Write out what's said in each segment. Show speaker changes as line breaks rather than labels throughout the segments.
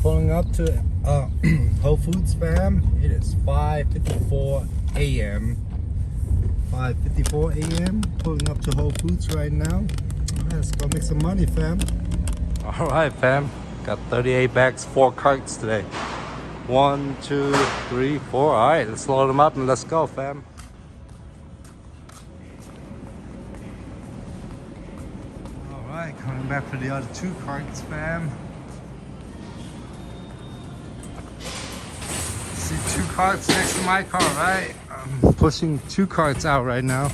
pulling up to Whole Foods, fam. It is 5:54 a.m. 5:54 a.m. Pulling up to Whole Foods right now. Alright, let's go make some money, fam. Alright, fam. Got 38 bags, 4 carts today. 1, 2, 3, 4. Alright, let's load them up and let's go, fam. Alright, coming back for the other 2 carts, fam. See 2 carts next to my car, right? I'm pushing 2 carts out right now.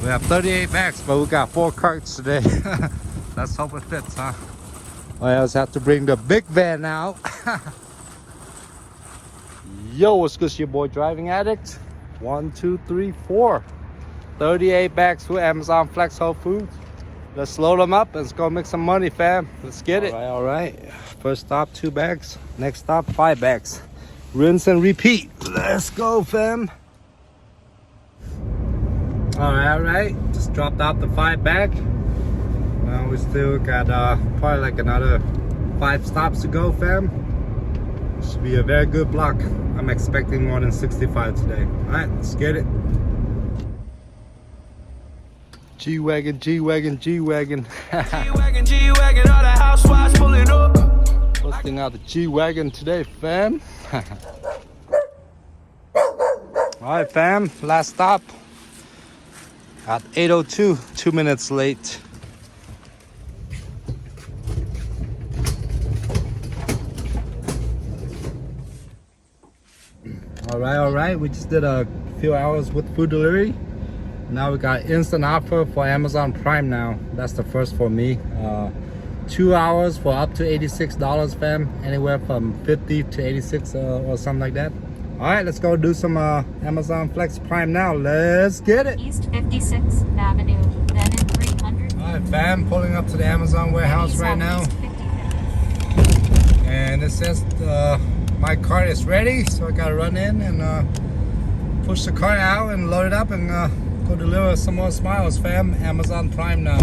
We have 38 bags, but we got 4 carts today. Let's hope it fits, huh? I always have to bring the big van out. Yo, what's good, your boy Driving Addict? 1, 2, 3, 4. 38 bags for Amazon Flex Whole Foods. Let's load them up. Let's go make some money, fam. Let's get it. All right. First stop, 2 bags. Next stop, 5 bags. Rinse and repeat. Let's go, fam. All right. Just dropped out the 5 bag. Now we still got probably like another 5 stops to go, fam. Should be a very good block. I'm expecting more than 65 today. All right, let's get it. G-Wagon, G-Wagon, G-Wagon.
G-Wagon, G-Wagon, all the housewives pulling up.
Busting out the G-Wagon today, fam. Alright, fam, last stop. At 8:02, 2 minutes late. Alright, we just did a few hours with food delivery. Now we got instant offer for Amazon Prime now. That's the first for me. 2 hours for up to $86, fam. Anywhere from 50 to 86 or something like that. All right, let's go do some Amazon Flex Prime now. Let's get it.
East 56th Avenue, then in 300.
All right, fam, pulling up to the Amazon warehouse right now. And it says my cart is ready, so I gotta run in and push the cart out and load it up and go deliver some more smiles, fam. Amazon Prime now.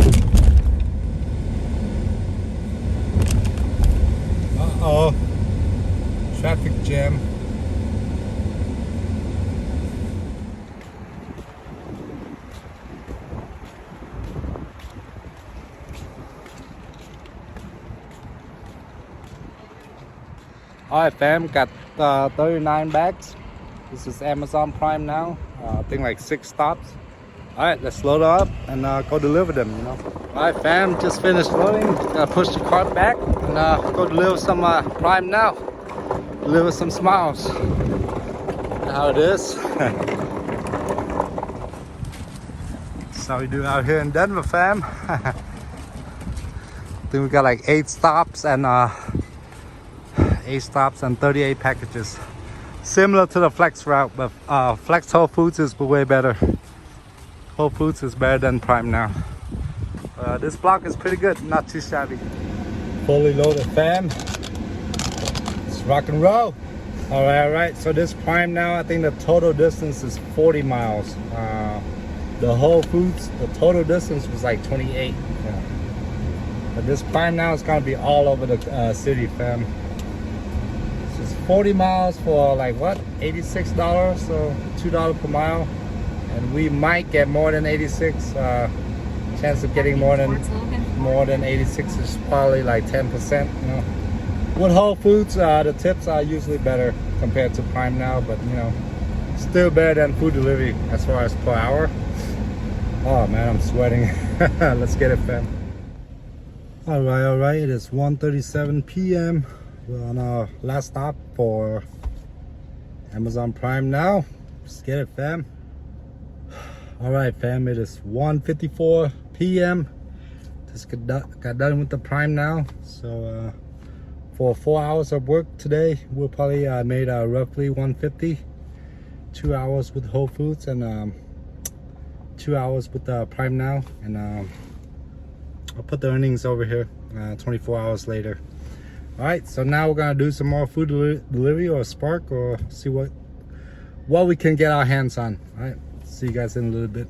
Uh-oh. Traffic jam. Alright, fam, got 39 bags. This is Amazon Prime now. I think like 6 stops. Alright, let's load up and go deliver them, you know. Alright, fam, just finished loading. Gotta push the cart back and go deliver some Prime now. Deliver some smiles. That's how it is. That's how we do out here in Denver, fam. I think we got like 8 stops and 38 packages. Similar to the Flex route, but Flex Whole Foods is way better. Whole Foods is better than Prime now. This block is pretty good, not too shabby. Fully loaded, fam. Let's rock and roll. All right. So this Prime now, I think the total distance is 40 miles. The Whole Foods, the total distance was like 28. Yeah. But this Prime now is gonna be all over the city, fam. 40 miles for like what, $86, so $2 per mile, and we might get more than 86. Chance of getting more than 86 is probably like 10%, you know. With Whole Foods, the tips are usually better compared to Prime now, but you know, still better than food delivery as far as per hour. Oh man, I'm sweating. Let's get it, fam. All right, it is 1:37 p.m. We're on our last stop for Amazon Prime now. Let's get it, fam. All right, fam, it is 1:54 p.m. Just got done with the Prime now. So for 4 hours of work today, we'll probably made roughly 150. 2 hours with Whole Foods and 2 hours with Prime now. And I'll put the earnings over here 24 hours later. All right, so now we're gonna do some more food delivery or Spark, or see what we can get our hands on. All right, see you guys in a little bit.